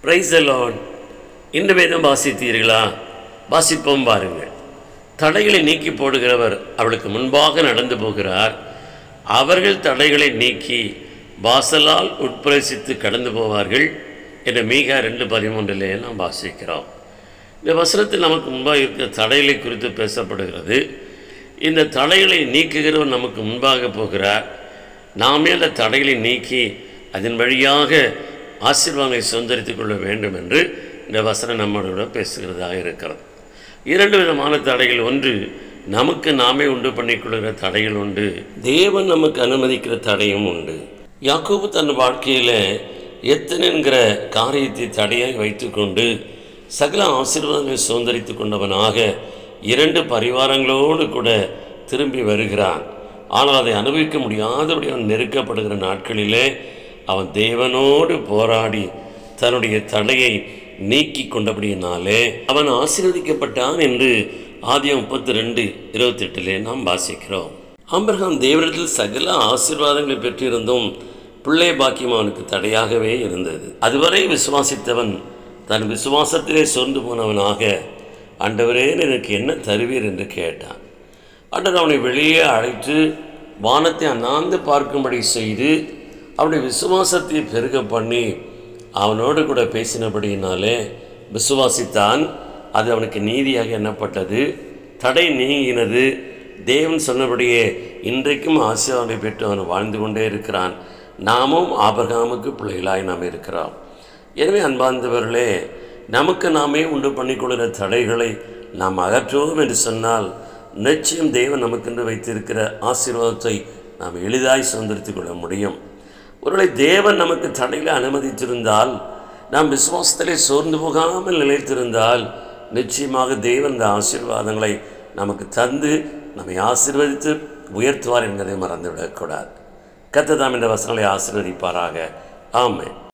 Praise the Lord. இந்த வேதம் வாசித்தீர்களா? வாசிப்போம் பாருங்கள். தடைகளை நீக்கி போடுகிறவர் அவளுக்கு முன்பாக நடந்து போகிறார். அவர்கள் தடைகளை நீக்கி வாசலால் உட்பிரவேசித்து கடந்து போவார்கள் என்ற மீகா 2:13 நாம் வாசிக்கிறோம். இந்த வசனத்தில் நமக்கு முன்பாக இருக்கிற தடைகளை குறித்து பேசப்படுகிறது. இந்த தடைகளை நீக்குகிறவர் நமக்கு முன்பாக போகிறார். நாமே அந்த தடைகளை நீக்கி அதன் வழியாக ஆசீர்வாதங்களை சுதந்திரித்துக் கொள்ள வேண்டும் என்று இந்த வசனம் நம்மளோட பேசுகிறதாக இருக்கிறது. 2 விதமான தடைகள். ஒன்று, நமக்கு நாமே உண்டு பண்ணிக்கொள்கிற தடைகள் உண்டு. தேவன் நமக்கு அனுமதிக்கிற தடையும் உண்டு. யாக்கோபு தன் வாழ்க்கையில் எத்தனைங்கிற காரியத்தை தடையாய் வைத்துக்கொண்டு சகல ஆசீர்வாதங்களை சுதந்திரித்து கொண்டவனாக 2 பரிவாரங்களோடு கூட திரும்பி வருகிறான். ஆனால் அதை அனுபவிக்க முடியாதபடி அவன் நெருக்கப்படுகிற நாட்களிலே அவன் தேவனோடு போராடி தன்னுடைய தடையை நீக்கி கொண்டபடியினாலே அவன் ஆசீர்வதிக்கப்பட்டான் என்று ஆதியாகமம் 32:28 நாம் வாசிக்கிறோம். ஆபிரகாம் தேவனிடத்தில் சகல ஆசீர்வாதங்களை பெற்றிருந்தும் பிள்ளை பாக்கியம் அவனுக்கு தடையாகவே இருந்தது. அதுவரை விசுவாசித்தவன் தன் விசுவாசத்திலே சோர்ந்து போனவனாக, ஆண்டவரே எனக்கு என்ன தருவீர் என்று கேட்டான். ஆண்டவர் அவனை வெளியே அழைத்து வானத்தை அண்ணாந்து பார்க்கும்படி செய்து அவனுடைய விசுவாசத்தை பெருக பண்ணி அவனோடு கூட பேசினபடியினாலே விசுவாசித்தான். அது அவனுக்கு நீதியாக எண்ணப்பட்டது. தடை நீங்கினது. தேவன் சொன்னபடியே இன்றைக்கும் ஆசீர்வாதத்தை பெற்று அவன் வாழ்ந்து கொண்டே இருக்கிறான். நாமும் ஆபிரகாமுக்கு பிள்ளைகளாய் நாம் இருக்கிறோம். எனவே அன்பார்ந்தவர்களே, நமக்கு நாமே உண்டு பண்ணிக்கொள்கிற தடைகளை நாம் அகற்றுவோம் என்று சொன்னால் நிச்சயம் தேவன் நமக்கென்று வைத்திருக்கிற ஆசீர்வாதத்தை நாம் எளிதாய் சுதந்திரித்துக் கொள்ள முடியும். ஒருவேளை தேவன் நமக்கு தடைகளை அனுமதித்திருந்தால், நாம் விசுவாசத்திலே சோர்ந்து போகாமல் நிலைத்திருந்தால், நிச்சயமாக தேவன் இந்த ஆசீர்வாதங்களை நமக்கு தந்து நம்மை ஆசீர்வதித்து உயர்த்துவார் என்பதை மறந்துவிடக்கூடாது. கர்த்தர் தாம் இந்த வசனங்களை ஆசீர்வதிப்பாராக. ஆமென்.